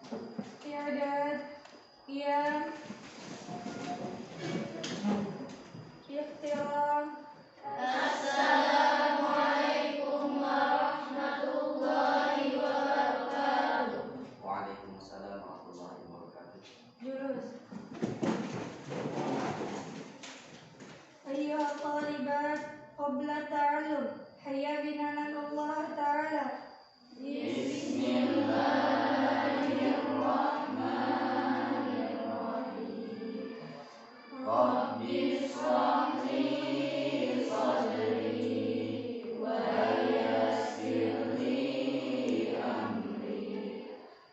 I'dad, qiyam, ihtiram. Assalamualaikum warahmatullahi wabarakatuh. Waalaikumsalam warahmatullahi wabarakatuh. Julus. Ayyuha talibat, qabla ta'allum, hayya bina Allah ta'ala. Bismillahirrahmanirrahim. Rabbi shrah li sadri wa yassir li amri.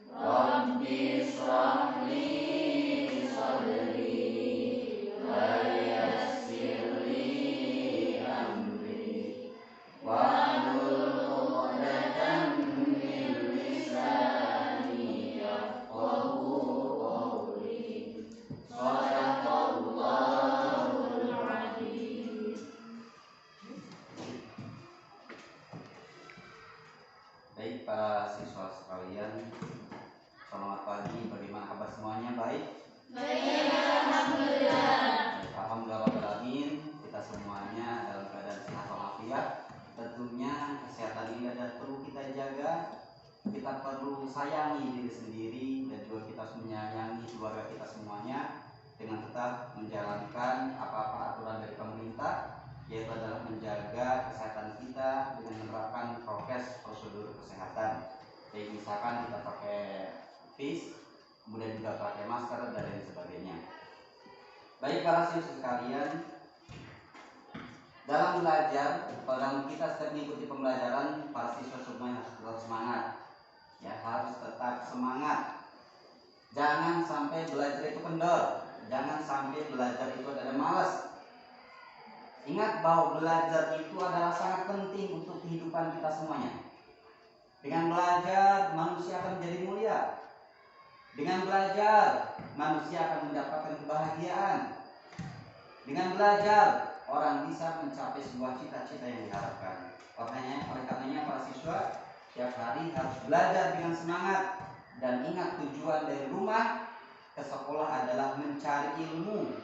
Rabbi shrah li sadri wa yassir li amri. Wahlul 'uqdatam min lisani yafqahu qawli. Shadaqallahul 'azim. Baik para siswa sekalian, selamat pagi. Bagaimana kabar semuanya? Baik? Baik, alhamdulillah. Alhamdulillah rabbil alamin. Kita semuanya dalam keadaan sehat walafiat. Tentunya kesehatan ini adalah perlu kita jaga. Kita perlu sayangi diri sendiri dan juga kita harus menyayangi keluarga kita semuanya dengan tetap menjalankan apa-apa aturan dari pemerintah, yaitu adalah menjaga kesehatan kita dengan menerapkan prokes prosedur kesehatan. Jadi misalkan kita pakai face, kemudian juga pakai masker dan lain sebagainya. Baik para siswa sekalian, dalam belajar, dalam kita setiap mengikuti pembelajaran, para siswa semuanya harus tetap semangat. Ya, harus tetap semangat. Jangan sampai belajar itu kendor. Jangan sampai belajar itu ada malas. Ingat bahwa belajar itu adalah sangat penting untuk kehidupan kita semuanya. Dengan belajar, manusia akan menjadi mulia. Dengan belajar, manusia akan mendapatkan kebahagiaan. Dengan belajar, orang bisa mencapai sebuah cita-cita yang diharapkan. Oleh karenanya para siswa tiap hari harus belajar dengan semangat dan ingat tujuan dari rumah ke sekolah adalah mencari ilmu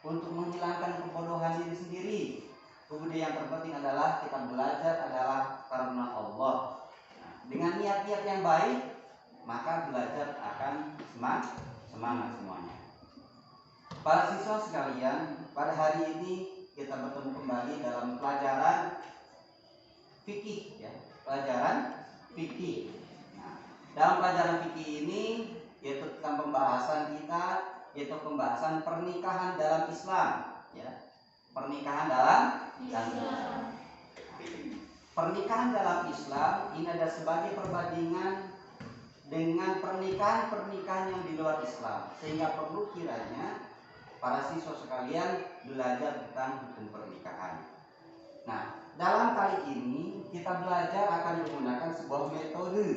untuk menghilangkan kebodohan diri sendiri. Kemudian yang terpenting adalah kita belajar adalah karena Allah. Nah, dengan niat-niat yang baik, maka belajar akan semangat semuanya. Para siswa sekalian, pada hari ini kita bertemu kembali dalam pelajaran fikih, ya, pelajaran fikih. Nah, dalam pelajaran fikih ini yaitu tentang pembahasan kita, yaitu pembahasan pernikahan dalam Islam, ya. Pernikahan dalam Islam. Pernikahan dalam Islam ini ada sebagai perbandingan dengan pernikahan yang di luar Islam, sehingga perlu kiranya para siswa sekalian belajar tentang hukum pernikahan. Nah, dalam kali ini kita belajar akan menggunakan sebuah metode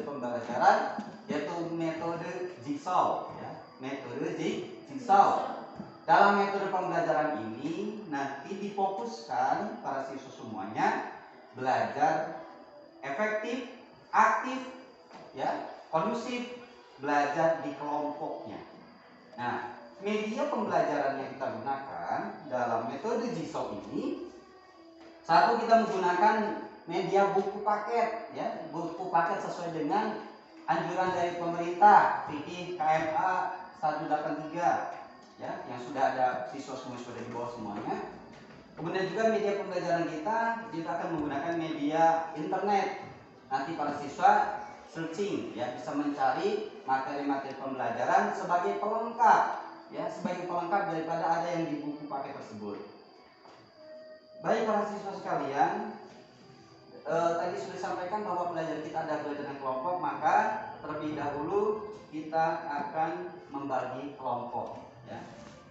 pembelajaran, yaitu metode jigsaw, ya, metode jigsaw. Dalam metode pembelajaran ini nanti difokuskan para siswa semuanya belajar efektif, aktif, ya, kondusif, belajar di kelompoknya. Nah, media pembelajaran yang kita gunakan dalam metode jigsaw ini, satu, kita menggunakan media buku paket, ya, buku paket sesuai dengan anjuran dari pemerintah fikih KMA 183, ya, yang sudah ada siswa semua sudah di bawah semuanya. Kemudian juga media pembelajaran kita akan menggunakan media internet. Nanti para siswa searching, ya, bisa mencari materi-materi pembelajaran sebagai pelengkap, ya, sebagai pelengkap daripada ada yang di buku paket tersebut. Baik para siswa sekalian, tadi sudah disampaikan bahwa belajar kita ada belajar dengan kelompok, maka terlebih dahulu kita akan membagi kelompok, ya.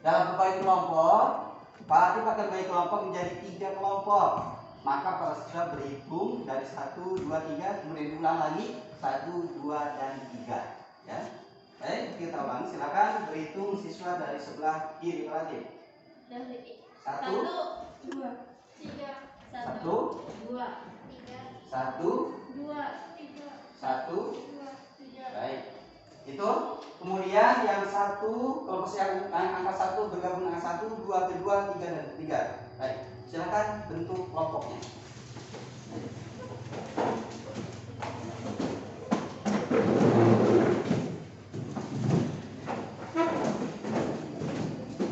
Dalam membagi kelompok, Pak Adib akan membagi kelompok menjadi 3 kelompok. Maka para siswa berhitung dari 1, 2, 3, kemudian diulang lagi 1, 2, dan 3, ya. Baik, kita ulangi, silakan berhitung siswa dari sebelah kiri Pak Adib. 1, 2, 3, 1, 2, 3, 1, 2, 3, 1. 2, 3. Baik, Itu. Kemudian yang satu, kalau yang angka 1 bergabung dengan 1, 2 kedua, 3 dan ketiga. Baik, silakan bentuk kelompoknya.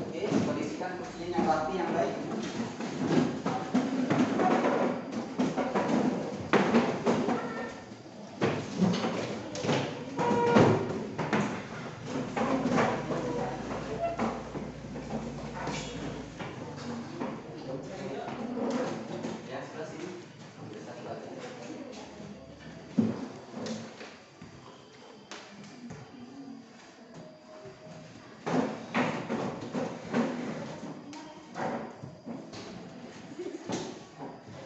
Oke, kondisikan kursinya yang rapi, yang baik. Ya, sebelah sini. Satu lagi.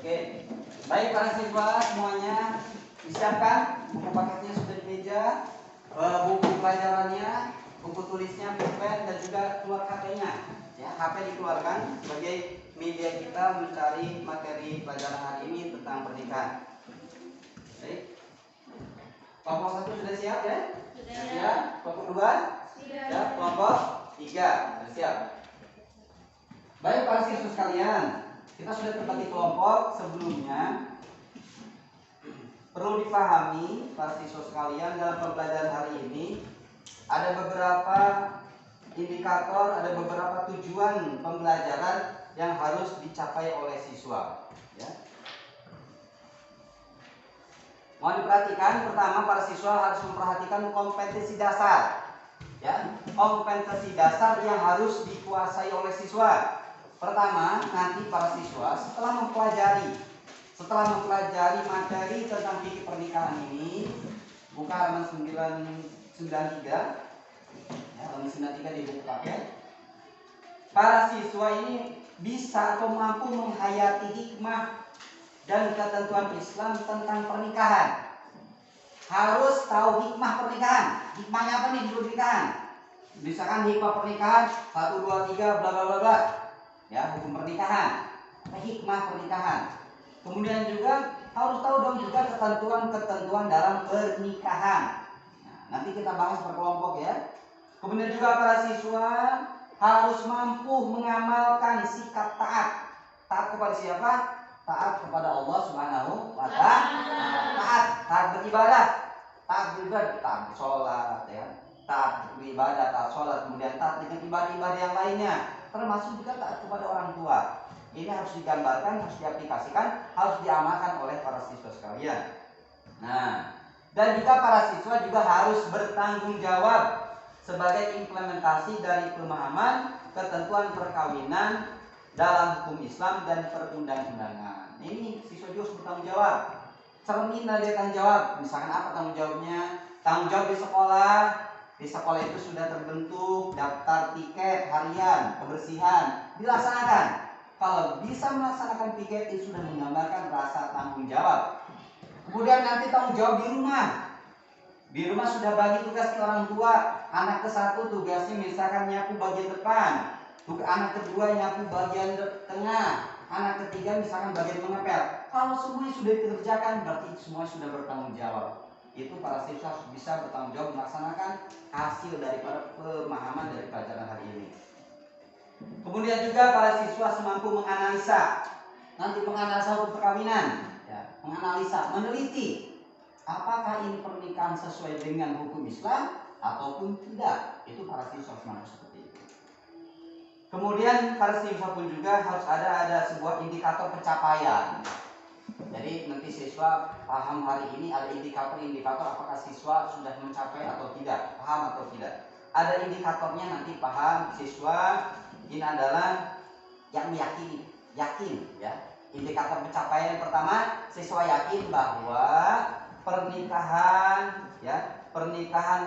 Oke, baik para siswa semuanya disiapkan, buku paketnya sudah di meja, buku pelajarannya, buku tulisnya, pulpen dan juga keluar HP-nya. Ya, HP dikeluarkan sebagai media kita mencari materi pelajaran hari ini tentang pernikahan. Baik, kelompok 1 sudah siap ya? Sudah. Siap. Kelompok 2? Siap. Kelompok 3 sudah siap. Baik para siswa sekalian, kita sudah terbagi kelompok. Sebelumnya perlu dipahami para siswa sekalian, dalam pembelajaran hari ini ada beberapa indikator, ada beberapa tujuan pembelajaran yang harus dicapai oleh siswa. Ya. Mohon diperhatikan, pertama para siswa harus memperhatikan kompetensi dasar. Ya, kompetensi dasar yang harus dikuasai oleh siswa. Pertama, nanti para siswa setelah mempelajari materi tentang fikih pernikahan ini, buka halaman 93, ya, halaman 93 di buku paket. Para siswa ini bisa atau mampu menghayati hikmah dan ketentuan Islam tentang pernikahan. Harus tahu hikmah pernikahan. Hikmahnya apa nih di pernikahan? Misalkan hikmah pernikahan 1, 2, 3 bla bla bla bla. Ya, hukum pernikahan, hikmah pernikahan. Kemudian juga harus tahu dong juga ketentuan-ketentuan dalam pernikahan. Nah, nanti kita bahas per kelompok ya. Kemudian juga para siswa harus mampu mengamalkan sikap taat. Taat kepada siapa? Taat kepada Allah Subhanahu wa Ta'ala. Taat beribadah. Taat sholat ya. Taat beribadah, taat sholat, kemudian taat dengan ibadah-ibadah yang lainnya. Termasuk juga taat kepada orang tua. Ini harus digambarkan, harus diaplikasikan, harus diamalkan oleh para siswa sekalian. Nah, dan juga para siswa juga harus bertanggung jawab sebagai implementasi dari pemahaman ketentuan perkawinan dalam hukum Islam dan perundang-undangan. Ini siswa juga harus bertanggung jawab. Cermin dari tanggung jawab. Misalkan apa tanggung jawabnya? Tanggung jawab di sekolah. Di sekolah itu sudah terbentuk daftar tiket harian, kebersihan, dilaksanakan. Kalau bisa melaksanakan piket, itu sudah menggambarkan rasa tanggung jawab. Kemudian nanti tanggung jawab di rumah. Di rumah sudah bagi tugas ke orang tua. Anak ke-1 tugasnya misalkan nyapu bagian depan. Anak kedua nyapu bagian tengah. Anak ketiga misalkan bagian mengepel. Kalau semuanya sudah dikerjakan, berarti semua sudah bertanggung jawab. Itu para siswa harus bisa bertanggung jawab melaksanakan hasil daripada pemahaman dari pelajaran hari ini. Kemudian juga para siswa semampu menganalisa, nanti menganalisa hukum perkawinan, ya, menganalisa, meneliti apakah ini pernikahan sesuai dengan hukum Islam ataupun tidak. Itu para siswa harus mampu seperti itu. Kemudian para siswa pun juga harus ada sebuah indikator pencapaian. Jadi nanti siswa paham hari ini ada indikator apakah siswa sudah mencapai atau tidak, paham atau tidak. Ada indikatornya nanti paham siswa ini adalah yang meyakini, yakin ya. Indikator pencapaian yang pertama, siswa yakin bahwa pernikahan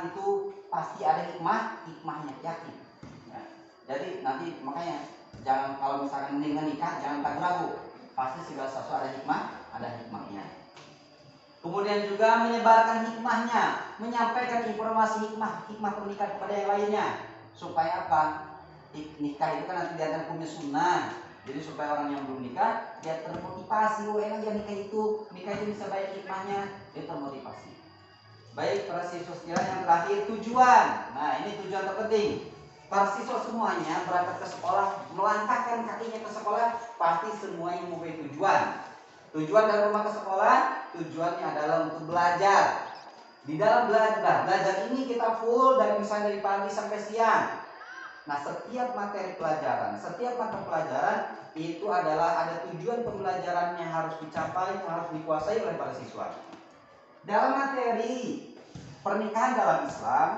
itu pasti ada hikmahnya, yakin. Ya. Jadi nanti makanya jangan kalau misalkan nikah jangan ragu. Pasti segala sesuatu ada hikmahnya. Kemudian juga menyebarkan hikmahnya, menyampaikan informasi hikmah pernikahan kepada yang lainnya. Supaya apa? Nikah itu kan nanti dia punya sunnah. Jadi supaya orang yang belum nikah dia termotivasi, enak ya nikah itu bisa banyak hikmahnya, dia termotivasi. Baik, para siswa sekalian, yang terakhir tujuan. Nah, ini tujuan terpenting. Para siswa semuanya berangkat ke sekolah, melangkahkan kakinya ke sekolah, pasti semuanya mempunyai tujuan. Tujuan dari rumah ke sekolah, tujuannya adalah untuk belajar. Di dalam belajar ini kita full dari misalnya dari pagi sampai siang. Nah, setiap materi pelajaran, setiap mata pelajaran itu adalah ada tujuan pembelajaran yang harus dicapai, yang harus dikuasai oleh para siswa. Dalam materi pernikahan dalam Islam,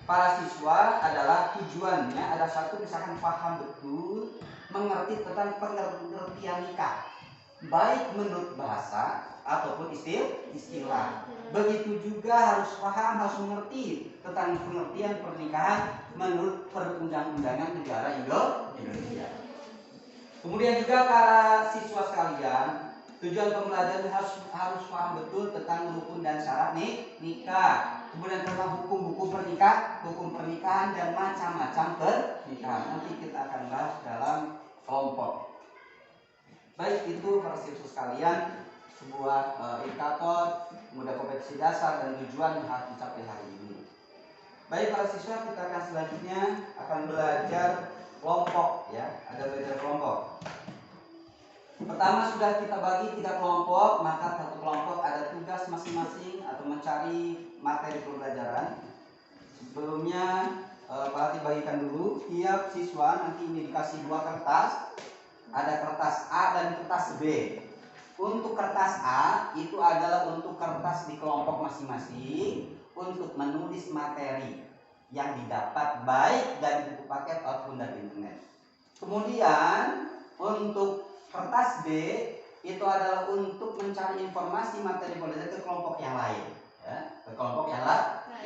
para siswa adalah tujuannya ada satu, misalkan paham betul, mengerti tentang pengertian nikah, baik menurut bahasa ataupun istilah. Begitu juga harus paham, harus mengerti tentang pengertian pernikahan menurut perundang-undangan negara Indonesia. Kemudian juga para siswa sekalian, tujuan pembelajaran harus paham betul tentang rukun dan syarat nikah. Kemudian tentang hukum pernikahan dan macam-macam pernikahan. Nanti kita akan bahas dalam kelompok. Baik, itu para siswa sekalian, sebuah indikator kemudian kompetensi dasar dan tujuan yang harus dicapai hari ini. Baik para siswa, kita akan selanjutnya akan belajar kelompok, ya. Ada belajar kelompok. Pertama sudah kita bagi 3 kelompok, maka satu kelompok ada tugas masing-masing atau mencari materi pembelajaran. Sebelumnya Pak Hati bagikan dulu, tiap siswa nanti ini dikasih 2 kertas. Ada kertas A dan kertas B. Untuk kertas A itu adalah untuk kertas di kelompok masing-masing untuk menulis materi yang didapat baik dari buku paket ataupun dari internet. Kemudian untuk kertas B itu adalah untuk mencari informasi materi pembelajaran ke kelompok yang lain, ya, ke kelompok yang lain. Nah,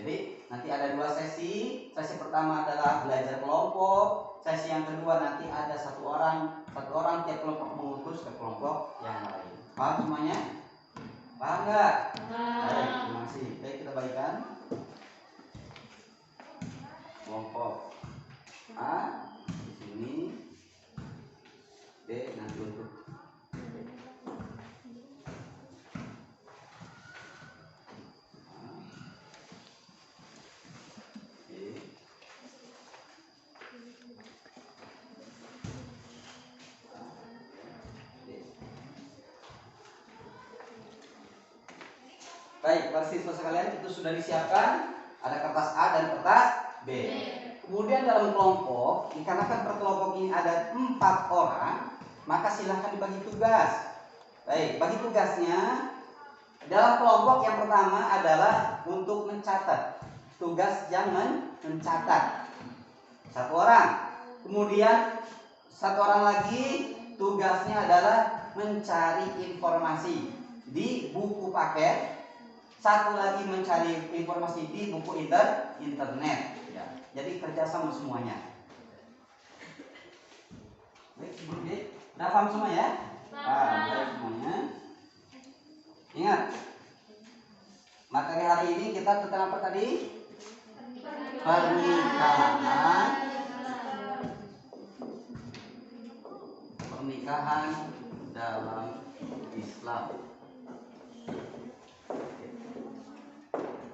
jadi nanti ada 2 sesi. Sesi pertama adalah belajar kelompok. Sesi yang kedua nanti ada satu orang tiap kelompok mengutus ke kelompok yang lain. Paham semuanya? Paham nggak? Baik, terima kasih. Baik, kita bagikan kelompok A di sini. Nanti untuk baik, para siswa sekalian, itu sudah disiapkan. Ada kertas A dan kertas B. Kemudian dalam kelompok, dikarenakan per kelompok ini ada 4 orang, maka silahkan dibagi tugas. Baik, bagi tugasnya dalam kelompok yang pertama adalah untuk mencatat. Tugas yang mencatat 1 orang. Kemudian 1 orang lagi tugasnya adalah mencari informasi di buku paket. 1 lagi mencari informasi di buku internet. Ya. Jadi kerjasama semuanya. Baik, sebelumnya udah paham semua ya? Paham semuanya. Ingat, materi hari ini kita tentang apa tadi? Pernikahan dalam Islam.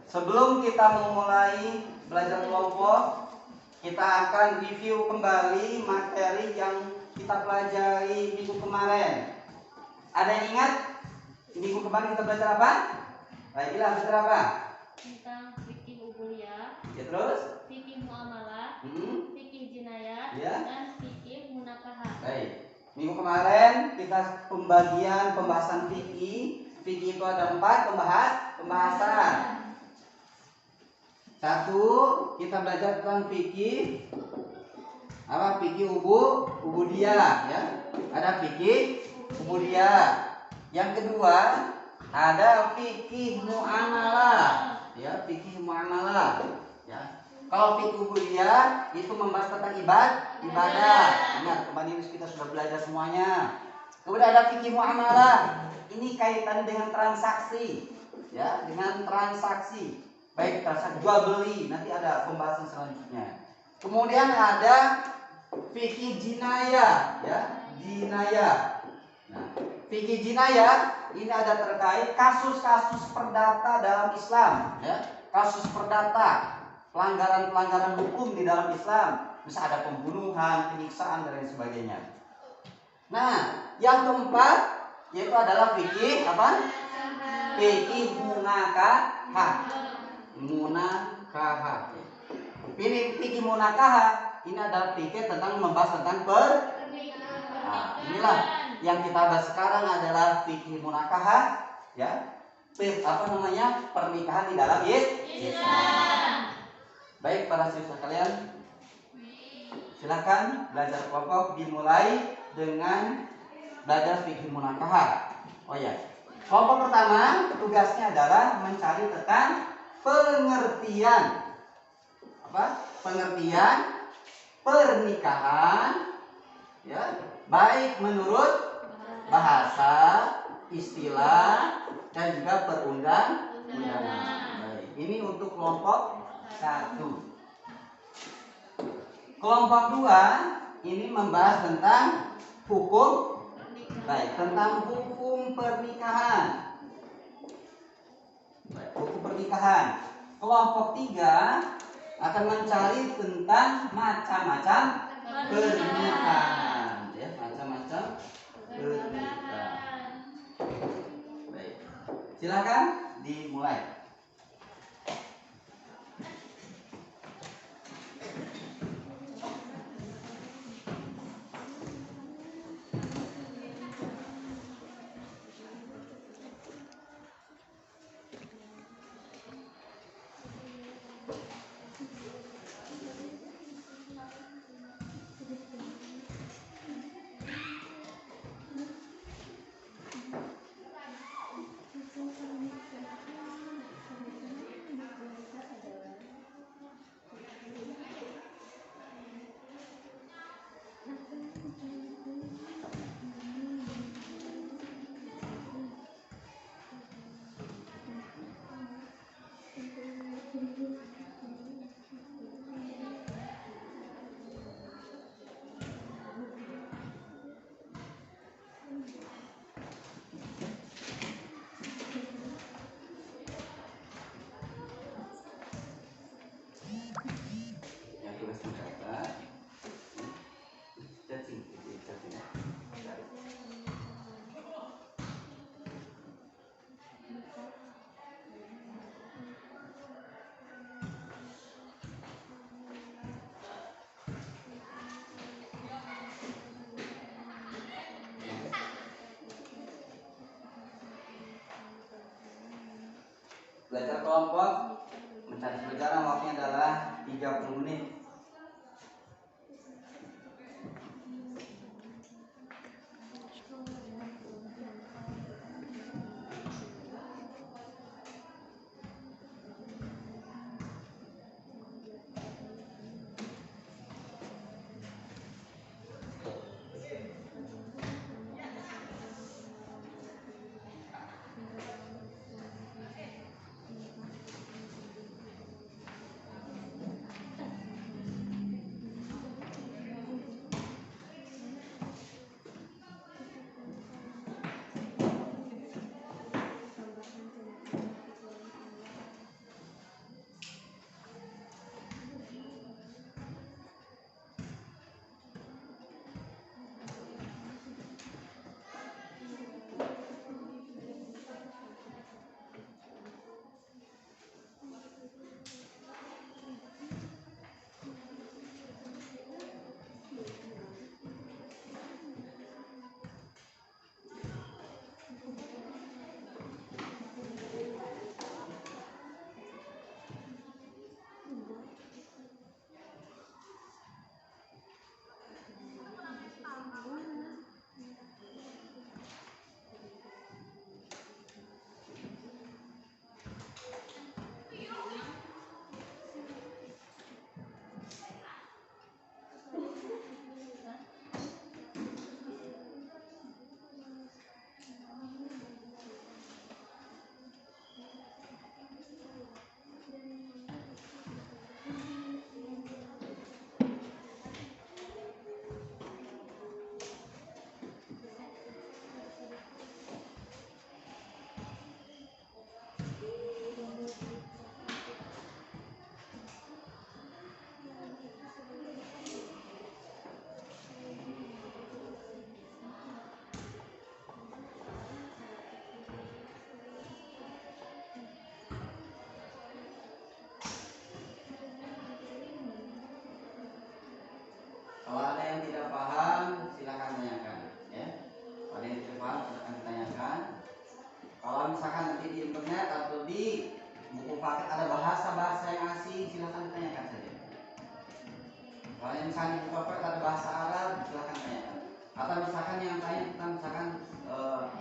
Sebelum kita memulai belajar kelompok, kita akan review kembali materi yang kita pelajari minggu kemarin. Ada yang ingat? Minggu kemarin kita belajar apa? Baiklah, belajar apa? Tentang fikih ubuliyah. Ya, terus? Fikih muamalah, fikih jinayat, ya, dan fikih munakahah. Baik. Minggu kemarin kita pembahasan fikih. Fikih itu ada 4 pembahasan. 1, kita belajar tentang fikih apa? Fikih ubudiyah, ya. Ada fikih ubudiyah. Yang kedua ada fikih muamalah, ya, fikih muamalah, ya. Kalau fikih ubudiyah itu membahas tentang ibadah. Ingat, kemarin kita sudah belajar semuanya. Kemudian ada fikih muamalah. Ini kaitannya dengan transaksi, ya, dengan transaksi. Baik, transaksi jual beli, nanti ada pembahasan selanjutnya. Kemudian ada fikih jinayah, ya, jinayah. Nah, Fikih jinayat ini ada terkait kasus-kasus perdata dalam Islam, ya. Kasus perdata, pelanggaran-pelanggaran hukum di dalam Islam, bisa ada pembunuhan, penyiksaan dan lain sebagainya. Nah, yang keempat yaitu adalah fikih apa? Fikih munakahah. Munakahah. Ini fikih munakahah ini adalah fikih tentang membahas tentang Nah, inilah yang kita bahas sekarang adalah fikih munakahah, ya. Pernikahan di dalam Islam. Baik para siswa kalian, silakan belajar kelompok dimulai dengan belajar fikih munakahah. Oh ya, kelompok pertama tugasnya adalah mencari tentang pengertian pengertian pernikahan, ya, baik menurut bahasa, istilah, dan juga perundang-undangan. Baik, ini untuk kelompok 1. Kelompok 2 ini membahas tentang hukum, tentang hukum pernikahan. Baik, hukum pernikahan. Kelompok 3 akan mencari tentang macam-macam pernikahan, ya, macam-macam pernikahan. Baik, silakan dimulai. Belajar kelompok mencari pelajaran waktunya adalah 30 menit. silakan tanyakan saja. Kalau yang misalnya di Bapak ada bahasa Arab, silakan tanyakan. Atau misalkan yang tanya tentang misalkan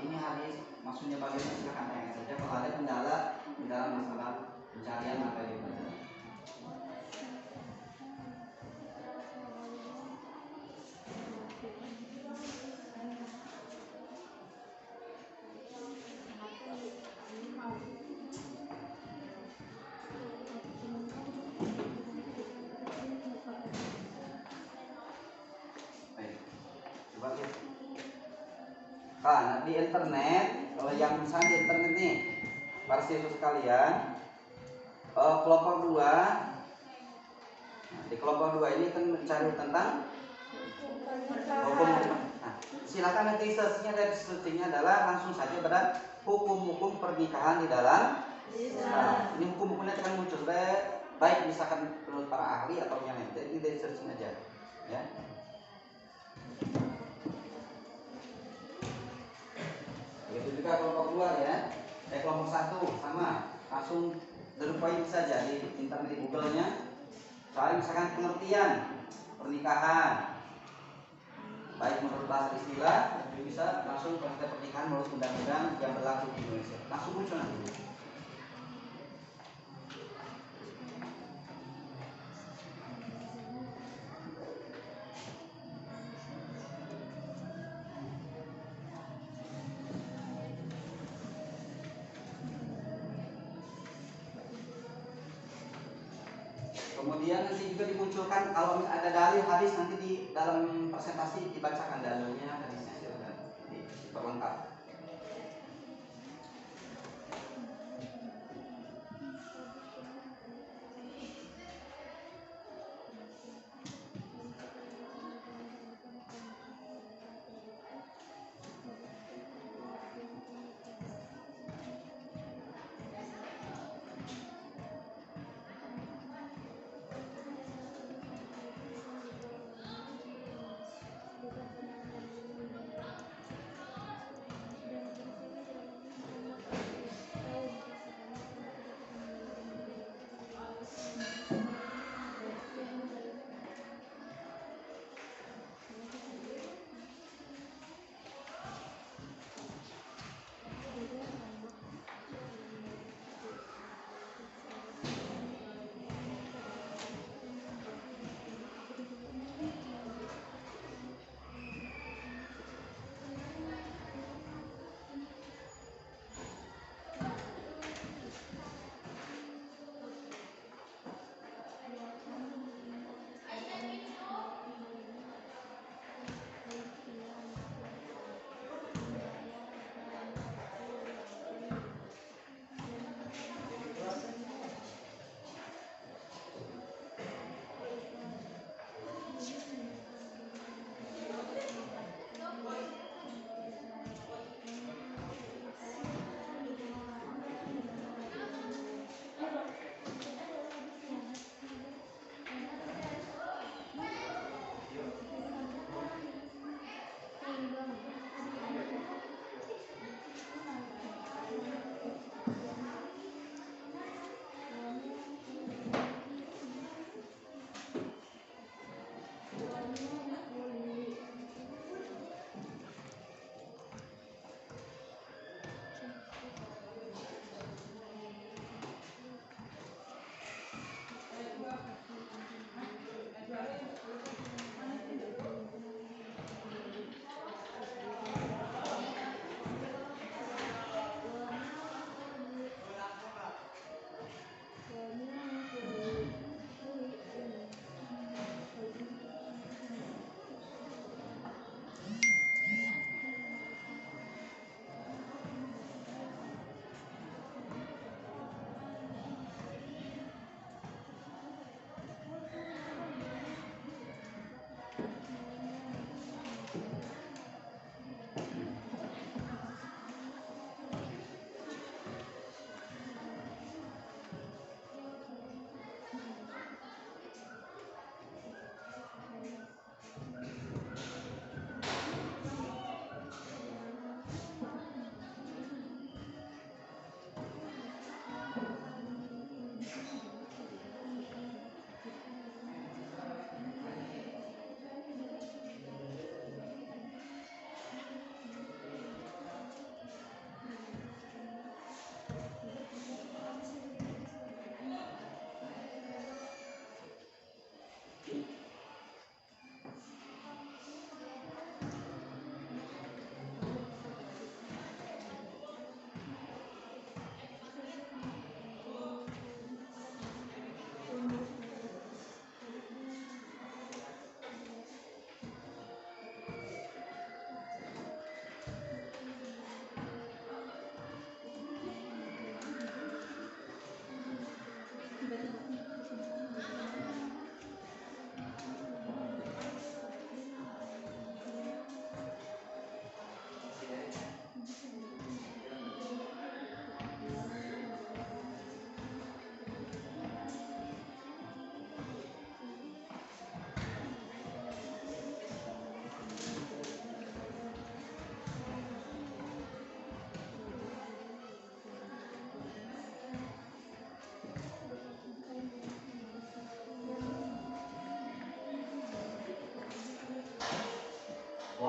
ini hadis maksudnya bagaimana, silakan tanyakan saja. Kalau ada kendala di dalam masalah pencarian apa yang dipelajari. Nah, di internet, kalau yang misalnya di internet nih, para siswa sekalian, kelompok 2, di kelompok 2 ini kan mencari tentang hukum. Nah, silakan nanti searchingnya adalah langsung saja pada hukum-hukum pernikahan di dalam Islam. Nah, ini hukum-hukumnya akan muncul baik misalkan menurut para ahli atau yang lain. Jadi dari searching aja, ya. Begitu juga kelompok 2 ya. Kelompok 1 sama, langsung poin saja di internet, di Google-nya. Soal misalkan pengertian pernikahan, baik menurut bahasa istilah, bisa langsung pengertian pernikahan menurut undang-undang yang berlaku di Indonesia. Langsung muncul nanti. Kemudian nanti juga dimunculkan kalau ada dalil hadis, nanti di dalam presentasi dibacakan dalilnya, hadisnya, silakan diperlengkap.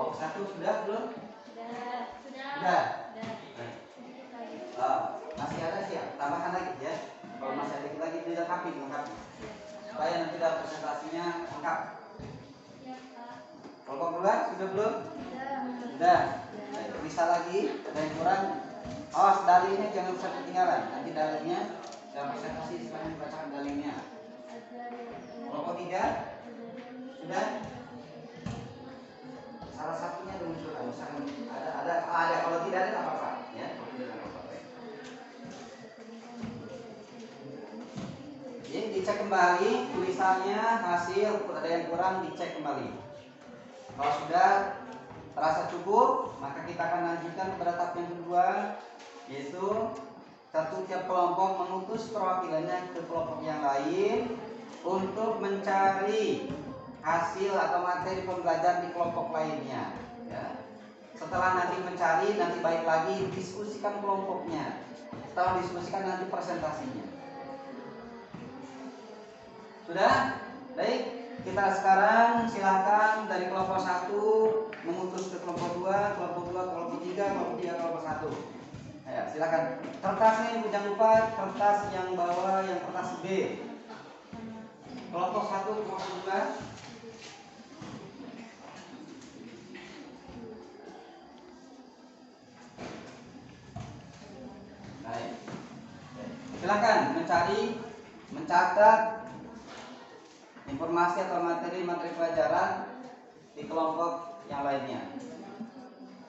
kelompok 1 sudah belum? Sudah. Sudah. Sudah. Sedikit lagi. Masih ada sih ya, tambahkan lagi ya. Kalau masih ada dikit lagi dilengkapi supaya nanti dalam presentasinya lengkap. Ya, Pak. Kelompok 2 sudah belum? Sudah. Sudah. Bisa lagi, ada yang kurang. Awas dalilnya jangan sampai ketinggalan. Nanti dalilnya dalam presentasi silahkan dibacakan dalilnya. Kelompok 3 sudah. Salah satunya dengan surat. Misalkan ada kalau tidak ada apa-apa ya. Kalau tidak ada apa-apa. Jadi dicek kembali tulisannya, hasil ada yang kurang dicek kembali. Kalau sudah terasa cukup, maka kita akan lanjutkan pada tahap yang kedua, yaitu setiap kelompok mengutus perwakilannya ke kelompok yang lain untuk mencari hasil atau materi pembelajaran di kelompok lainnya. Ya. Setelah nanti mencari, nanti balik lagi diskusikan kelompoknya. Setelah diskusikan nanti presentasinya. Sudah? Baik, kita sekarang silakan dari kelompok 1 mengutus ke kelompok 2, kelompok 2, kelompok 3, kelompok 3, kelompok 1. Ya, silakan. Kertasnya Ibu jangan lupa kertas yang bawah yang kertas B. Kelompok 1, kelompok 2. Baik. Silakan mencatat informasi atau materi pelajaran di kelompok yang lainnya.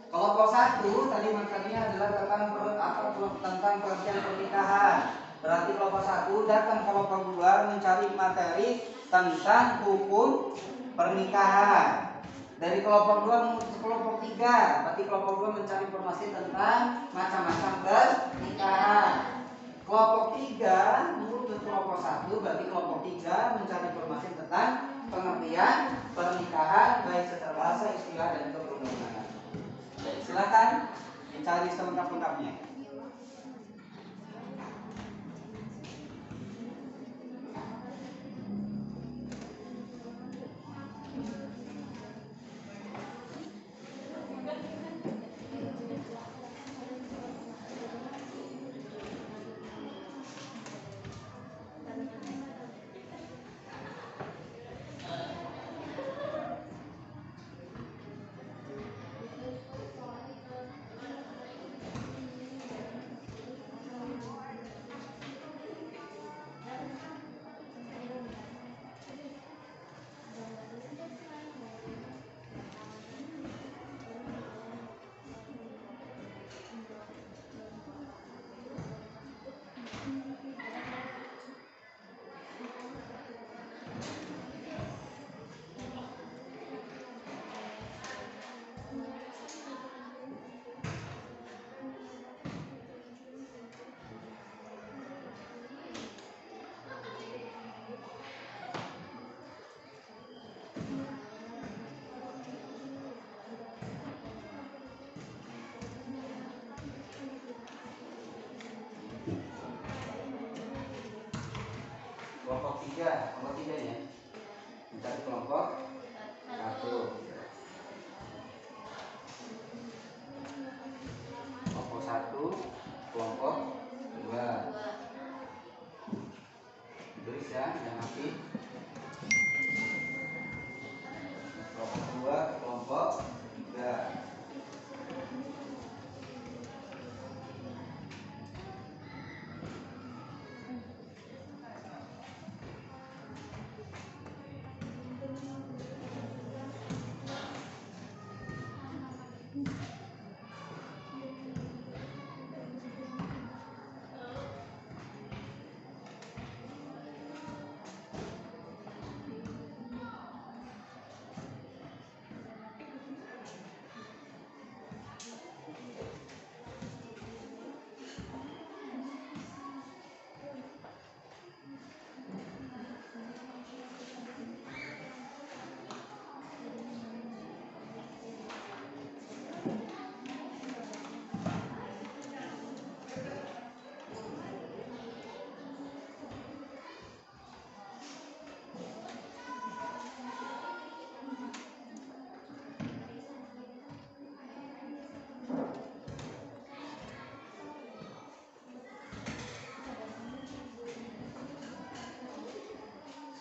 Kelompok 1 tadi materinya adalah tentang pengertian pernikahan. Berarti kelompok 1 datang ke kelompok 2 mencari materi tentang hukum pernikahan. Dari kelompok 2 mengutus ke kelompok 3. Berarti kelompok 2 mencari informasi tentang macam-macam pernikahan. Kelompok 3 mengutus ke kelompok 1. Berarti kelompok 3 mencari informasi tentang pengertian pernikahan baik secara bahasa, istilah dan perundang-undangan. Silakan dicari selengkap-lengkapnya. Kelompok 3 ya. Mencari kelompok 1. Kelompok 1, kelompok 2. Tulis ya, yang aktif. Kelompok 2, kelompok 3.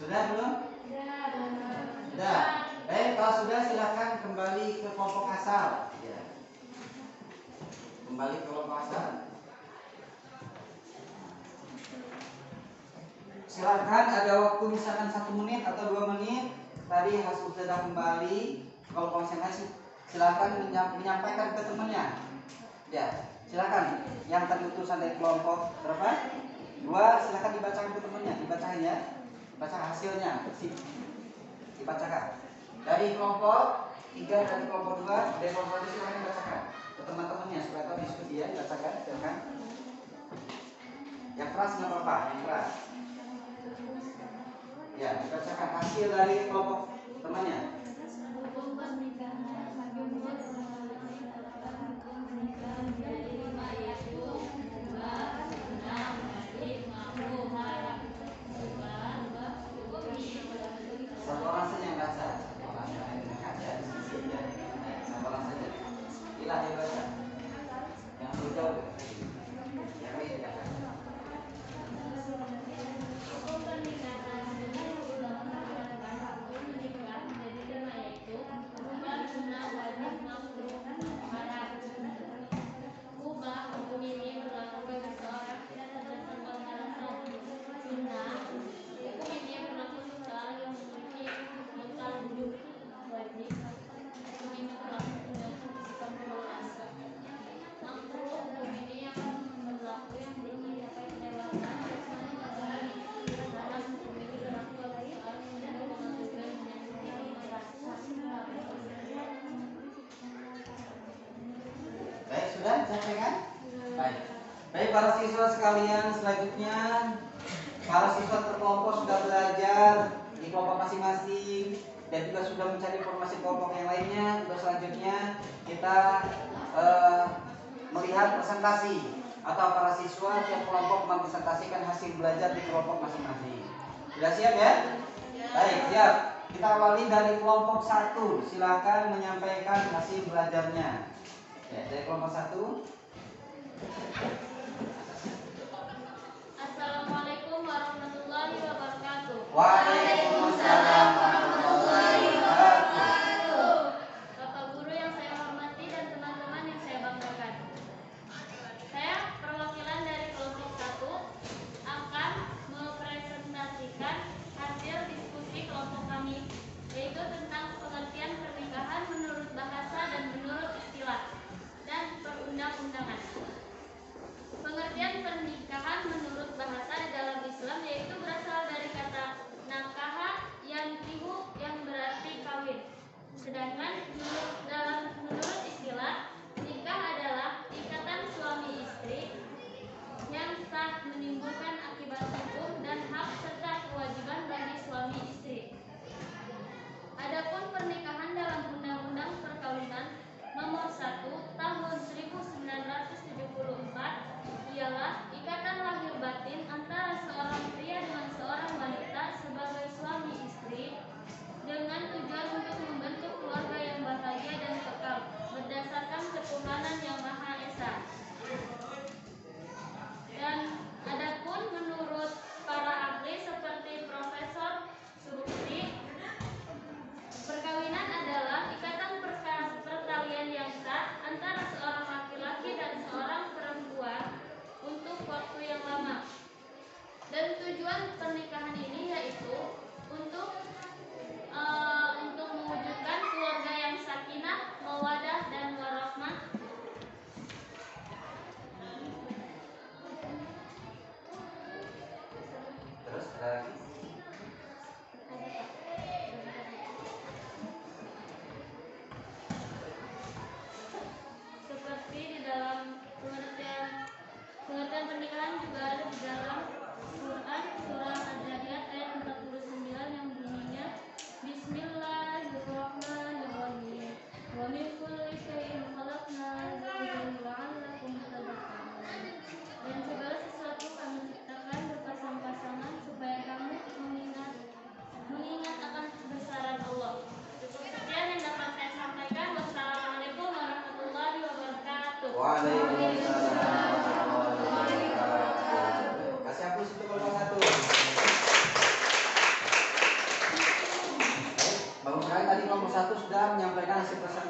Sudah belum? Sudah. Kalau sudah silakan kembali ke kelompok asal. Ya. Kembali ke kelompok asal. Silakan, ada waktu misalkan 1 menit atau 2 menit. Tadi sudah kembali kalau konsentrasi. Silakan menyampaikan ke temannya. Ya, silakan. Yang terputusan dari kelompok berapa? 2, silakan dibacakan ke temannya. Dibacakan ya. Baca hasilnya. Dibacakan. Dari kelompok 3 dan kelompok 2, dari kelompok 1 silakan dibacakan ke teman-temannya supaya tahu diskusi ya. Dibacakan, silakan. Yang keras nggak apa-apa, yang keras. Ya, dibacakan hasil dari kelompok temannya. Satu orang saja yang baca. Orang yang ada diskusi ya. Satu orang saja. Ilah yang baca. Yang jauh. Ya, baik dibaca. Sudah disampaikan? Baik. Baik para siswa sekalian, selanjutnya para siswa terkelompok sudah belajar di kelompok masing-masing dan juga sudah mencari informasi kelompok yang lainnya. Untuk selanjutnya kita melihat presentasi atau para siswa tiap kelompok mempresentasikan hasil belajar di kelompok masing-masing. Sudah siap ya? Baik, siap. Kita awali dari kelompok 1. Silakan menyampaikan hasil belajarnya. Ya, dari kelompok 1. Assalamualaikum warahmatullahi wabarakatuh. Waalaikumsalam warahmatullahi wabarakatuh. Bapak guru yang saya hormati dan teman-teman yang saya banggakan. Saya perwakilan dari kelompok 1 akan mempresentasikan hasil diskusi kelompok kami, yaitu tentang pengertian pernikahan menurut bahasa dan menurut istilah dan perundang-undangan. Pengertian pernikahan menurut bahasa dalam Islam yaitu berasal dari kata nakaha yang tihu yang berarti kawin. Sedangkan menurut istilah, nikah adalah ikatan suami istri yang sah menimbulkan akibat hukum dan hak serta kewajiban bagi suami istri. Adapun pernikahan dalam Undang-Undang Perkawinan Nomor 1 Tahun 1974 ialah ikatan lahir batin antara seorang pria dengan seorang wanita sebagai suami istri dengan tujuan untuk membentuk keluarga yang bahagia dan kekal berdasarkan ketuhanan yang Maha Esa. Dan adapun menurut para ahli seperti Profesor Surukti, perkawinan adalah ikatan pertalian yang sah antara seorang laki-laki dan seorang perempuan untuk waktu yang lama. Dan tujuan pernikahan ini yaitu untuk mewujudkan keluarga yang sakinah, mawaddah dan warahmah. Terus ada lagi? Seperti di dalam pengertian pernikahan juga ada di dalam Quran surah Al-Zariyat ayat 49 yang bunyinya Bismillahirrahmanirrahim. Wa min kulli syai'in khalaqna zawjayn la'allakum tadhakkarun. Dan segala sesuatu kami ciptakan berpasang-pasangan supaya kamu mengingat akan kebesaran Allah. Cukup sekian yang dapat saya sampaikan. Wassalamualaikum warahmatullahi wabarakatuh. Waalaikumsalam warahmatullahi wabarakatuh. Kasih hapus itu kelompok 1.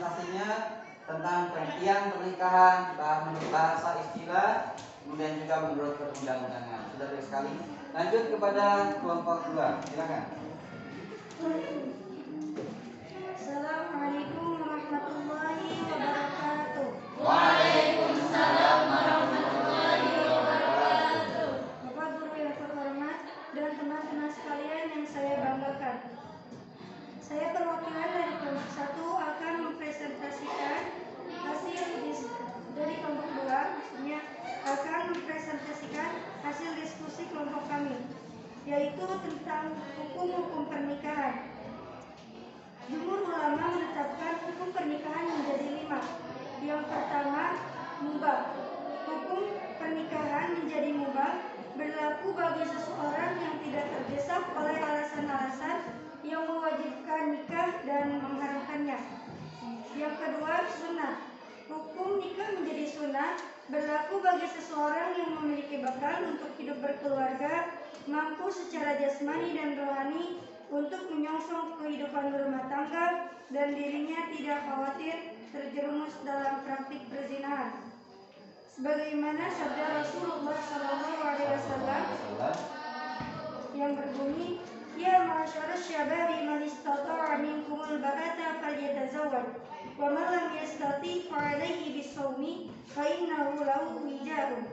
presentasinya tentang pengertian pernikahan, bahasa istilah, kemudian juga menurut perundang-undangan. Sudah baik sekali. Lanjut kepada kelompok 2. Silakan. Assalamualaikum warahmatullahi wabarakatuh. Waalaikumsalam warahmatullahi wabarakatuh. Bapak guru yang terhormat dan teman-teman sekalian yang saya banggakan. Saya perwakilan dari kelompok 1 akan mempresentasikan hasil dari kelompok 2, maksudnya akan mempresentasikan hasil diskusi kelompok kami, yaitu tentang hukum-hukum pernikahan. Jumhur ulama menetapkan hukum pernikahan menjadi 5. Yang pertama, mubah. Hukum pernikahan menjadi mubah berlaku bagi seseorang yang tidak terdesak oleh alasan-alasan yang mewajibkan nikah dan mengharamkannya. Yang kedua, sunnah. Hukum nikah menjadi sunnah berlaku bagi seseorang yang memiliki bekal untuk hidup berkeluarga, mampu secara jasmani dan rohani untuk menyongsong kehidupan berumah tangga, dan dirinya tidak khawatir terjerumus dalam praktik perzinahan. Sebagaimana sabda Rasulullah SAW yang berbunyi, "Ya ma'asyarasy syababi man istata'a minkumul ba'ata falyatazawwaj, wa man lam yastati' fa 'alaihi bis-shaumi fa innahu lahu wijaa'un."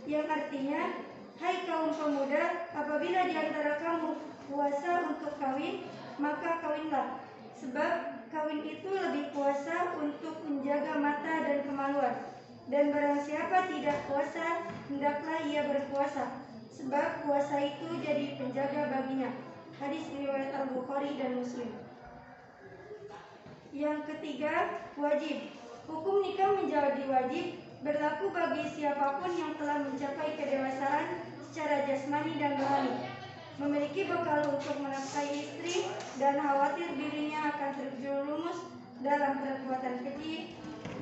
Yang artinya, hai kaum pemuda, apabila di antara kamu puasa untuk kawin, maka kawinlah. Sebab kawin itu lebih puasa untuk menjaga mata dan kemaluan. Dan barang siapa tidak puasa, hendaklah ia berpuasa. Sebab puasa itu jadi penjaga baginya. Hadis riwayat Al-Bukhari dan Muslim. Yang ketiga, wajib. Hukum nikah menjadi wajib berlaku bagi siapapun yang telah mencapai kedewasaan secara jasmani dan rohani, memiliki bekal untuk menafkahi istri, dan khawatir dirinya akan terjerumus dalam perbuatan keji,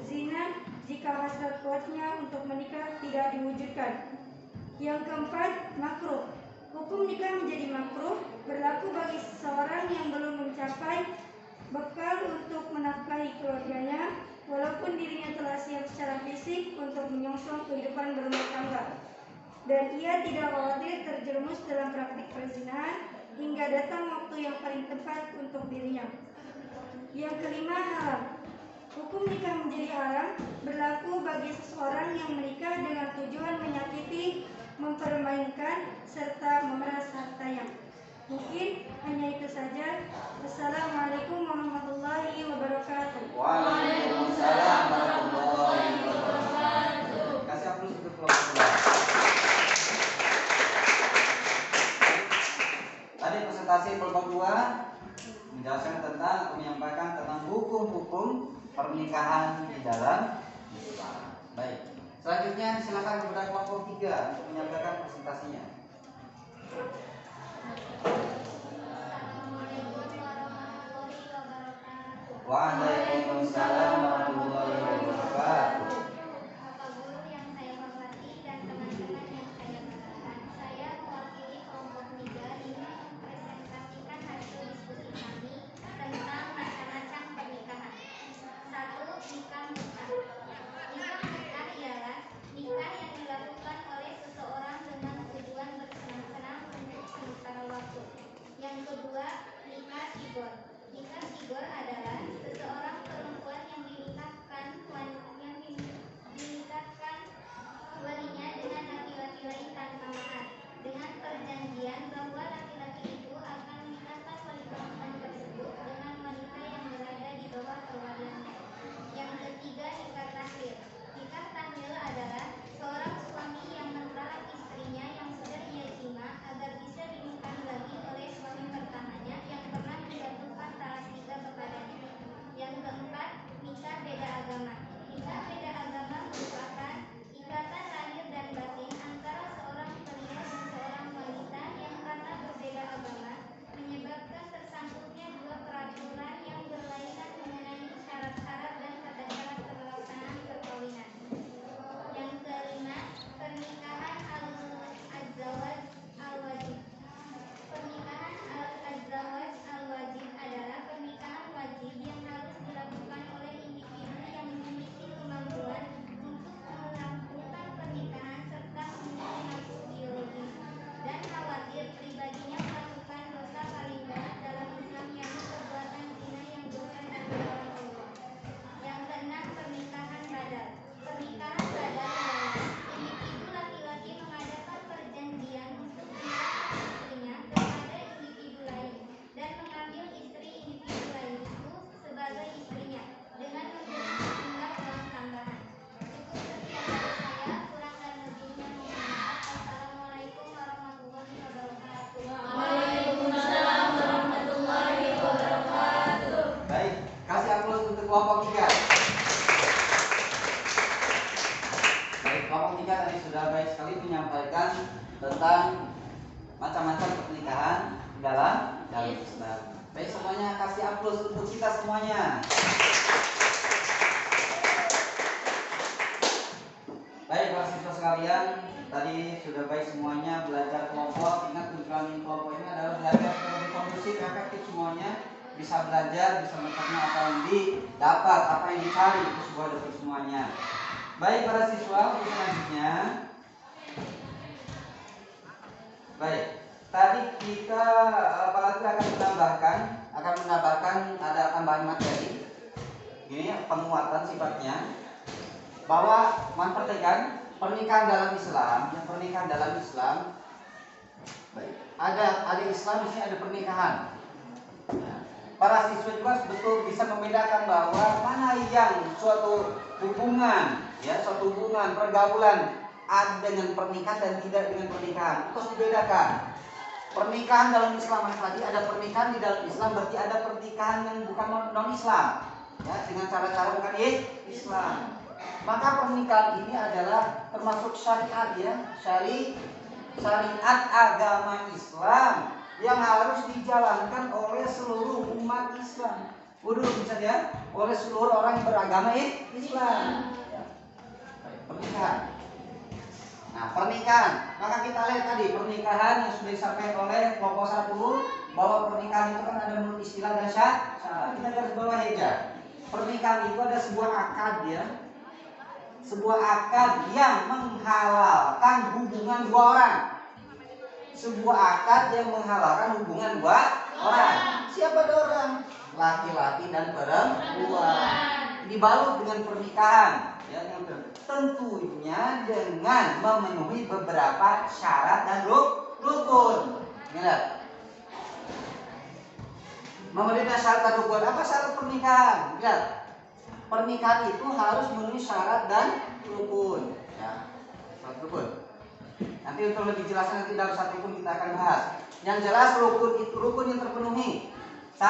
zina, jika hasrat kuatnya untuk menikah tidak diwujudkan. Yang keempat, makruh. Hukum nikah menjadi makruh berlaku bagi seseorang yang belum mencapai bekal untuk menafkahi keluarganya, walaupun dirinya telah siap secara fisik untuk menyongsong kehidupan berumah tangga, dan ia tidak khawatir terjerumus dalam praktik perzinahan hingga datang waktu yang paling tepat untuk dirinya. Yang kelima, haram. Hukum nikah menjadi haram berlaku bagi seseorang yang menikah dengan tujuan menyakiti, mempermainkan, serta memeras hartanya. Mungkin hanya itu saja. Wassalamualaikum warahmatullahi wabarakatuh. Waalaikumsalam warahmatullahi wabarakatuh. Kasih aplaus untuk kelompok 2. Tadi presentasi kelompok 2 menjelaskan tentang atau menyampaikan tentang hukum-hukum pernikahan di dalam Islam. Baik. Selanjutnya silakan kepada kelompok 3 untuk menyampaikan presentasinya. Waalaikumsalam warahmatullahi wabarakatuh. Bapak guru yang saya hormati dan teman-teman yang saya banggakan, saya mewakili kelompok 3 ini mempresentasikan hasil diskusi kami tentang macam-macam pernikahan. 1. Nikah mutlak. Nikah mutlak ialah nikah yang dilakukan oleh seseorang dengan tujuan bersenang-senang untuk sementara waktu. Yang kedua, nikah sigor. Nikah sigor adalah seseorang perempuan yang juga tadi sudah baik sekali menyampaikan tentang macam-macam pernikahan dalam Islam. Baik semuanya, kasih aplaus untuk kita semuanya. Baik para siswa sekalian, tadi sudah baik semuanya belajar kelompok. Ingat tujuan kelompok ini adalah belajar lebih kondusif, efektif semuanya. Bisa belajar, bisa mencerna apa yang didapat, apa yang dicari itu sebuah dari semuanya. Baik para siswa, untuk selanjutnya. Baik, tadi kita apalagi akan menambahkan ada tambahan materi. Ini penguatan sifatnya bahwa pernikahan dalam Islam, baik, ada Islam di sini ada pernikahan. Ya. Para siswa juga betul bisa membedakan bahwa mana yang suatu hubungan pergaulan ada dengan pernikahan dan tidak dengan pernikahan. Itu harus dibedakan. Pernikahan dalam Islam tadi ada pernikahan di dalam Islam, berarti ada pernikahan yang bukan non Islam, ya, dengan cara-cara bukan Islam. Maka pernikahan ini adalah termasuk syariat, ya, syariat agama Islam yang harus dijalankan oleh seluruh umat Islam. Bisa ya, oleh seluruh orang yang beragama Islam. Ya. Pernikahan. Nah, pernikahan. Maka kita lihat tadi pernikahan yang sudah disampaikan oleh kelompok 1 bahwa pernikahan itu kan ada menurut istilah dan syarat. Kita garis bawah aja. Pernikahan itu ada sebuah akad, ya. Sebuah akad yang menghalalkan hubungan dua orang. Sebuah akad yang menghalalkan hubungan dua orang. Siapa dua orang? Laki-laki dan perempuan. Dibalut dengan pernikahan, ya, tentunya dengan memenuhi beberapa syarat dan rukun. Lihat. Memenuhi syarat dan rukun. Apa syarat pernikahan? Lihat. Pernikahan itu harus memenuhi syarat dan rukun, ya. Syarat rukun. Nanti untuk lebih jelasnya nanti dalam satu rukun kita akan bahas. Yang jelas rukun yang terpenuhi. 1,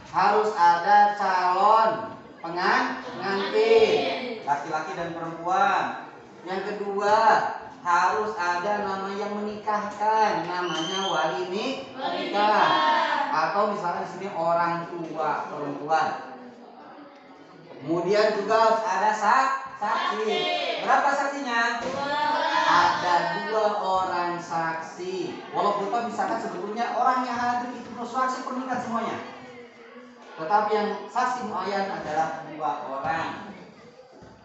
harus ada calon pengantin, laki-laki dan perempuan. Yang kedua, harus ada nama yang menikahkan, namanya wali nikah. Atau misalnya di sini orang tua perempuan. Kemudian juga harus ada saksi. Berapa saksinya? 2. Ada 2 orang saksi. Walaupun misalkan sebetulnya orang yang hadir itu saksi pernikahan semuanya. Tetapi yang saksi muayyan adalah 2 orang.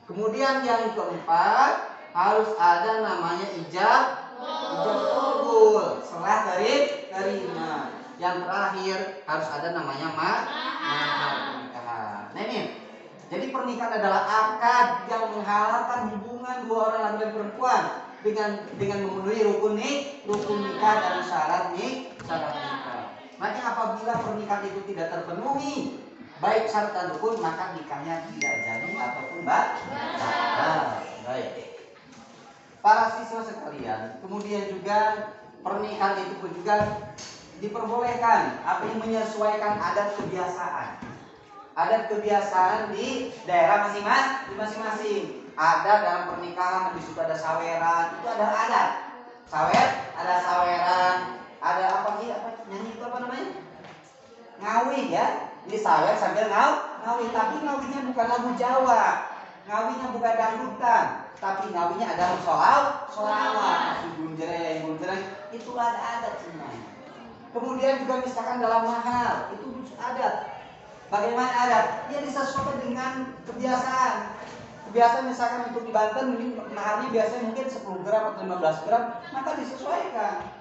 Kemudian yang keempat, harus ada namanya ijab kabul, serah dari terima. Yang terakhir harus ada namanya mahar pernikahan. Nah ini, jadi pernikahan adalah akad yang menghalalkan hubungan 2 orang laki dan perempuan dengan memenuhi rukun nikah dan syarat nikah. Maka apabila pernikahan itu tidak terpenuhi baik syarat dan rukun, maka nikahnya tidak jadi ataupun batal. Baik. Para siswa sekalian, kemudian juga pernikahan itu pun juga diperbolehkan apa yang menyesuaikan adat kebiasaan di daerah masing-masing. Ada dalam pernikahan di situ ada saweran, itu adalah adat. Ada saweran, ada apa nyanyi itu apa namanya? Ngawi, ya. Ini sawer sambil ngawi, tapi ngawinya bukan lagu Jawa. Ngawinya bukan dangdutan, tapi ngawinya adalah sholawat, bunjreng, itu ada adat semuanya. Kemudian juga misalkan dalam mahar, itu adat. Bagaimana adat? Ya disesuaikan dengan kebiasaan. Kebiasaan misalkan untuk di Banten maharnya biasanya mungkin 10 gram atau 15 gram, maka disesuaikan.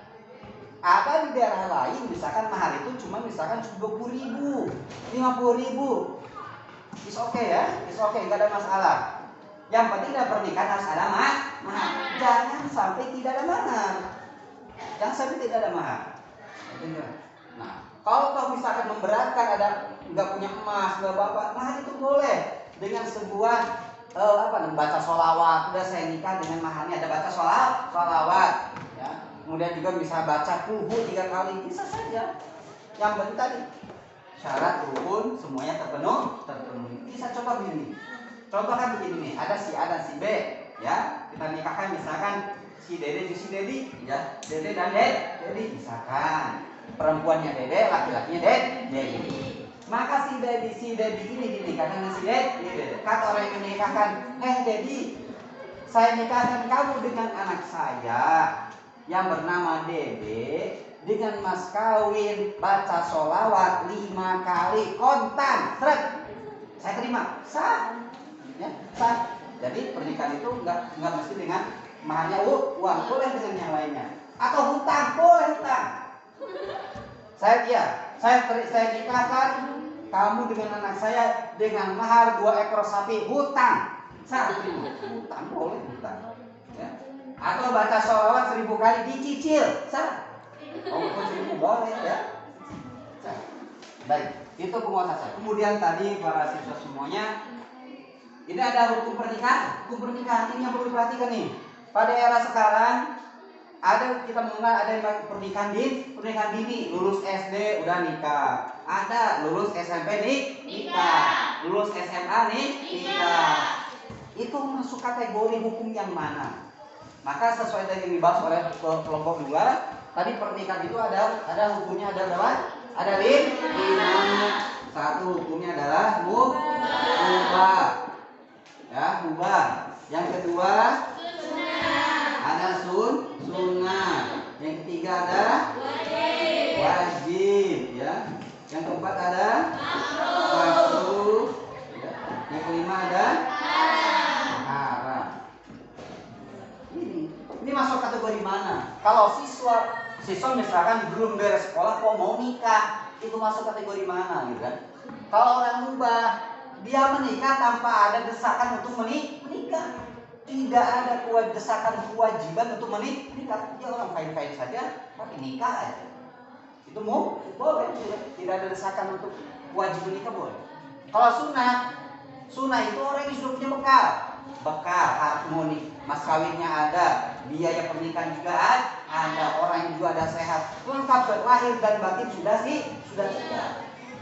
Ada di daerah lain misalkan mahar itu cuma misalkan 20.000, 50.000. It's okay, ya, it's okay, nggak ada masalah. Yang penting dalam pernikahan harus ada mahar. Jangan sampai tidak ada mahar. Nah, kalau toh misalkan memberatkan, ada nggak punya emas, nggak bapak, mahar itu boleh dengan sebuah baca sholawat. Udah saya nikah dengan maharnya, ada baca sholawat, ya. Kemudian juga bisa baca kuhu 3 kali, bisa saja. Yang penting tadi syarat rukun semuanya terpenuhi. Bisa contoh begini. Contoh kan begini nih, ada si A dan si B. ya kita nikahkan misalkan si Dede dan si Dedi, ya Dede dan Dedi misalkan perempuannya Dede, laki-lakinya Dedi. Maka si Dedi ini dinikahkan dengan si Dede. Kata orang yang menikahkan, Dedi, saya nikahkan kamu dengan anak saya yang bernama Dede dengan mas kawin, baca sholawat 5 kali kontan, seret. Saya terima, sah, ya sah. Jadi pernikahan itu nggak mesti dengan maharnya uang, boleh dengan yang lainnya. Atau hutang, boleh hutang. Saya nikahkan kamu dengan anak saya dengan mahar 2 ekor sapi, hutang. Sah, hutang boleh hutang. Ya. Atau baca sholawat 1000 kali dicicil, sah. Oh, 1000 boleh ya. Sah. Baik, itu penguasa sah. Kemudian tadi para siswa semuanya, ini ada hukum pernikahan. Hukum pernikahan ini yang perlu diperhatikan nih. Pada era sekarang kita mengenal ada yang pernikahan dini, lulus SD udah nikah. Ada lulus SMP nikah. Lulus SMA nikah. Itu masuk kategori hukum yang mana? Maka sesuai dengan yang dibahas oleh kelompok 2, tadi pernikahan itu ada hukumnya ada berapa? Ada 5. Satu hukumnya adalah mubah. Ya, mubah. Yang kedua ada sunnah. Yang ketiga ada wajib, ya. Yang keempat ada makruh. Ya. Yang kelima ada haram. Ini masuk kategori mana? Kalau siswa misalkan belum beres sekolah kok mau nikah, itu masuk kategori mana gitu kan? Kalau orang mubah, dia menikah tanpa ada desakan untuk menikah. Tidak ada desakan kewajiban untuk menikah. Dia orang fine-fine saja, tapi nikah aja. Itu boleh. Tidak ada desakan untuk wajib menikah boleh. Kalau sunnah itu orang yang sudah punya bekal harmoni, mas kawinnya ada, biaya pernikahan juga ada, orang yang juga ada sehat, lengkap lahir dan batin sudah siap.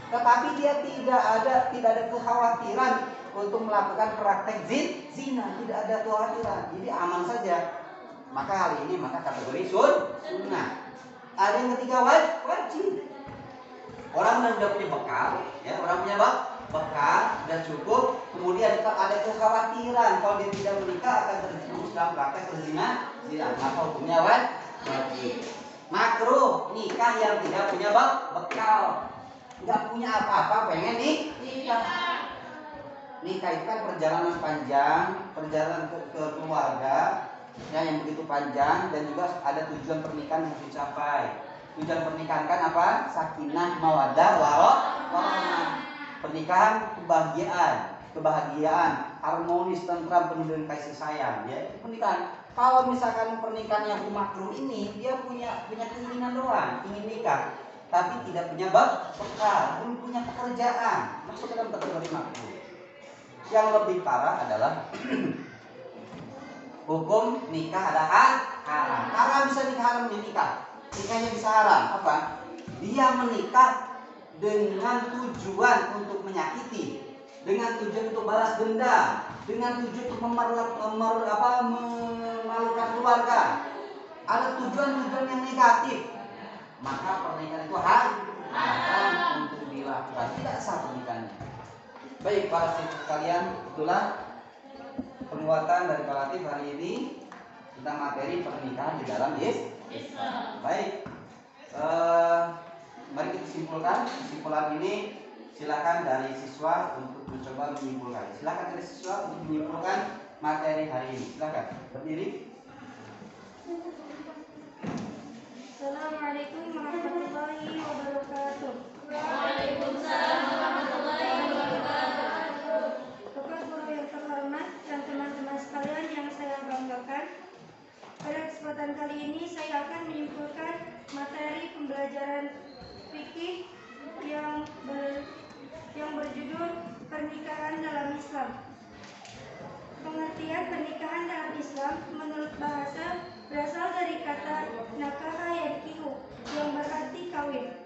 Tetapi dia tidak ada kekhawatiran untuk melakukan praktek zina, tidak ada kekhawatiran, jadi aman saja. Maka hal ini kategori sunnah. Ada yang ketiga wajib. Orang yang sudah punya bekal, ya orang punya bekal dan cukup, kemudian ada kekhawatiran kalau dia tidak menikah akan terjerumus dalam praktek zina, maka hukumnya wajib. Makruh nikah yang tidak punya bekal. Nggak punya apa-apa pengen nikah. Nikah itu kan perjalanan panjang, perjalanan ke keluarga yang begitu panjang, dan juga ada tujuan pernikahan yang harus dicapai. Tujuan pernikahan kan apa? Sakinah, mawaddah, warahmah. Pernikahan kebahagiaan, harmonis, tentram, penuh dengan kasih sayang. Ya, pernikahan. Kalau misalkan pernikahan yang makruh ini, dia punya keinginan doang, ingin nikah, tapi tidak punya bekal, belum punya pekerjaan, masuk ke dalam kategori makruh. Yang lebih parah adalah hukum nikah ada haram. Haram bisa nikah, haram nikah. Nikahnya bisa haram. Apa? Dia menikah dengan tujuan untuk menyakiti, dengan tujuan untuk balas dendam, dengan tujuan untuk memalukan keluarga. Ada tujuan-tujuan yang negatif. Maka pernikahan itu haram untuk dilakukan, tidak sah pernikahannya. Baik para siswa sekalian, itulah penguatan dari Pak Latif hari ini tentang materi pernikahan di dalam Islam. Baik, mari kita simpulkan. Kesimpulan ini silakan dari siswa untuk mencoba menyimpulkan. Silakan dari siswa untuk menyimpulkan materi hari ini. Silakan berdiri. Assalamualaikum warahmatullahi wabarakatuh. Waalaikumsalam warahmatullahi wabarakatuh. Bapak guru yang terhormat dan teman-teman sekalian yang saya banggakan, pada kesempatan kali ini saya akan menyimpulkan materi pembelajaran fikih yang berjudul pernikahan dalam Islam. Pengertian pernikahan dalam Islam menurut bahasa berasal dari kata nakaha yankihu yang berarti kawin.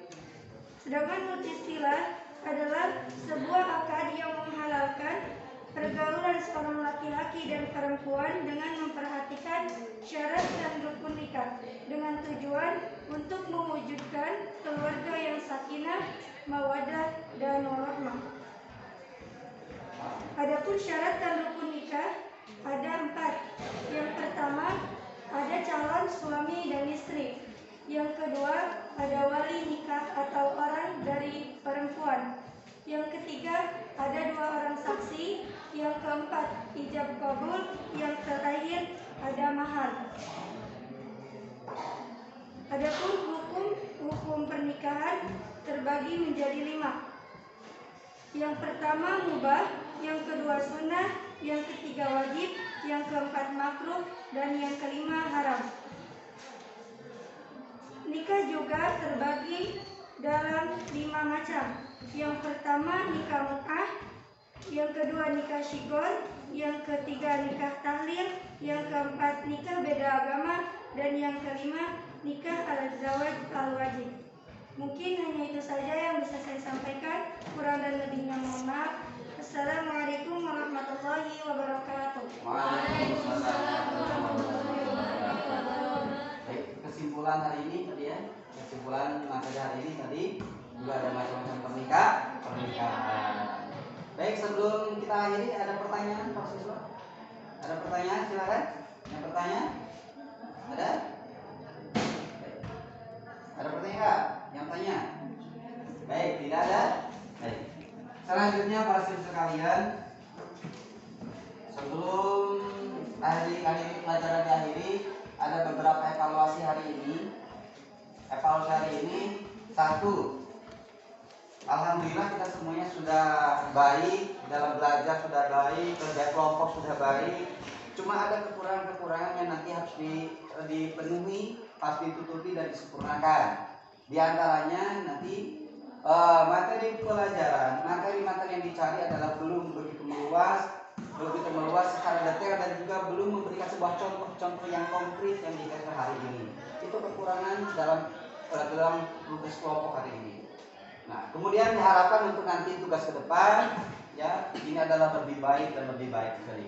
Sedangkan menurut istilah adalah sebuah akad yang menghalalkan pergaulan seorang laki-laki laki-laki dan perempuan dengan memperhatikan syarat dan rukun nikah dengan tujuan untuk mewujudkan keluarga yang sakinah, mawaddah, dan warahmah. Adapun syarat dan rukun nikah ada 4. Yang pertama, ada calon suami dan istri. Yang kedua, ada wali nikah atau orang dari perempuan. Yang ketiga, ada 2 orang saksi. Yang keempat, ijab kabul. Yang terakhir, ada mahar. Adapun hukum pernikahan terbagi menjadi 5. Yang pertama mubah, yang kedua sunnah, yang ketiga wajib, yang keempat makruh, dan yang kelima haram. Nikah juga terbagi dalam 5 macam. Yang pertama nikah mut'ah, yang kedua nikah syigor, yang ketiga nikah tahlil, yang keempat nikah beda agama, dan yang kelima nikah al-zawaj al-wajib. Mungkin hanya itu saja yang bisa saya sampaikan. Kurang dan lebihnya mohon maaf. Assalamualaikum warahmatullahi wabarakatuh. Waalaikumsalam warahmatullahi wabarakatuh. Baik, kesimpulan hari ini tadi ya. Kesimpulan materi hari ini tadi juga ada macam-macam pernikahan. Baik, sebelum kita akhiri ada pertanyaan Pak siswa? Ada pertanyaan silakan. Yang bertanya? Ada? Ada pertanyaan? Yang tanya? Baik, tidak ada? Baik. Selanjutnya para siswa sekalian, sebelum akhir pelajaran diakhiri, ada beberapa evaluasi hari ini. Evaluasi hari ini, 1. Alhamdulillah kita semuanya sudah baik dalam belajar, sudah baik, kerja kelompok sudah baik. Cuma ada kekurangan-kekurangan yang nanti harus dipenuhi, harus ditutupi dan disempurnakan. Di antaranya nanti materi pelajaran, materi-materi yang dicari adalah belum begitu meluas secara detail dan juga belum memberikan sebuah contoh-contoh yang konkret yang dikasih hari ini. Itu kekurangan dalam tugas kelompok hari ini. Nah, kemudian diharapkan untuk nanti tugas ke depan, ya, ini adalah lebih baik dan lebih baik sekali.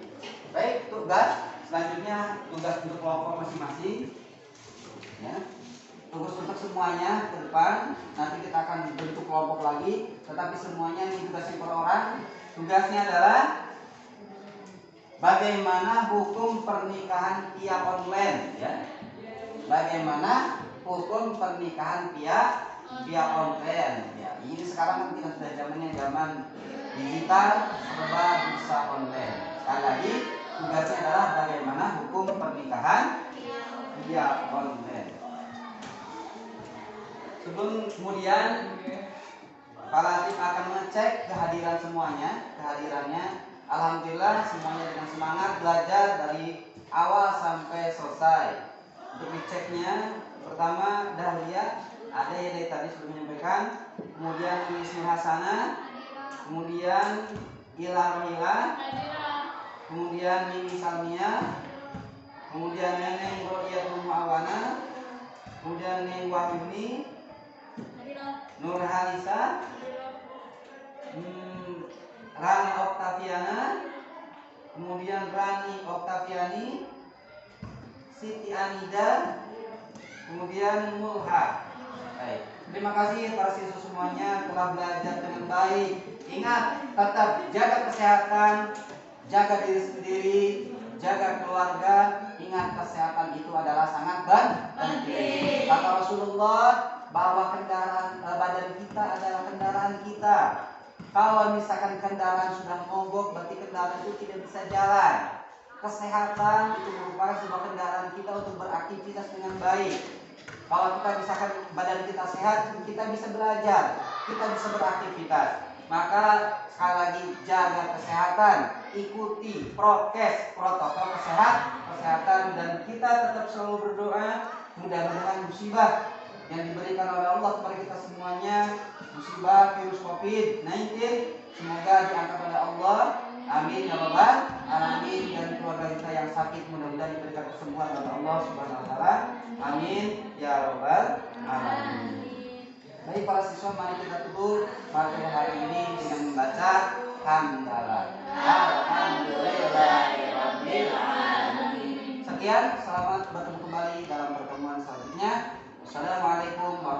Baik, tugas selanjutnya tugas untuk kelompok masing-masing, ya. Tugas untuk semuanya ke depan, nanti kita akan bentuk kelompok lagi, tetapi semuanya ini tugasnya per orang. Tugasnya adalah bagaimana hukum pernikahan via online, ya. Bagaimana hukum pernikahan via online, ya. Ini sekarang kita sudah zaman digital, serba bisa online. Sekali lagi, tugasnya adalah bagaimana hukum pernikahan via online. Sebelum kemudian Pak Latif akan mengecek kehadirannya. Alhamdulillah semuanya dengan semangat belajar dari awal sampai selesai. Untuk diceknya, pertama Dahlia, ada yang dari tadi sudah menyampaikan, kemudian Wisnu Hasana, kemudian Ila, kemudian Mimi Salmia, kemudian Neneng Rodiatul Muawana, kemudian Neng Wahyuni, Nur Halisa, Rani Oktaviana, kemudian Rani Oktaviani, Siti Anida, kemudian Mulha. Baik. Terima kasih para siswa semuanya telah belajar dengan baik. Ingat, tetap jaga kesehatan, jaga diri sendiri, jaga keluarga. Ingat, kesehatan itu adalah sangat penting. Kata Rasulullah bahwa badan kita adalah kendaraan kita. Kalau misalkan kendaraan sudah mogok, berarti kendaraan itu tidak bisa jalan. Kesehatan itu merupakan sebuah kendaraan kita untuk beraktivitas dengan baik. Kalau kita misalkan badan kita sehat, kita bisa belajar, kita bisa beraktivitas. Maka sekali lagi jaga kesehatan, ikuti prokes, protokol kesehatan, dan kita tetap selalu berdoa mudah-mudahan musibah yang diberikan oleh Allah kepada kita semuanya, musibah virus COVID-19, semoga diangkat oleh Allah. Amin ya rabbal alamin. Dan keluarga kita yang sakit mudah-mudahan diberikan kesembuhan oleh Allah Subhanahu wa taala. Amin ya rabbal alamin. Baik para siswa, mari kita tutup materi hari ini dengan membaca hamdalah. Alhamdulillahirabbil sekian, selamat bertemu kembali dalam pertemuan selanjutnya. Assalamualaikum warahmatullahi wabarakatuh.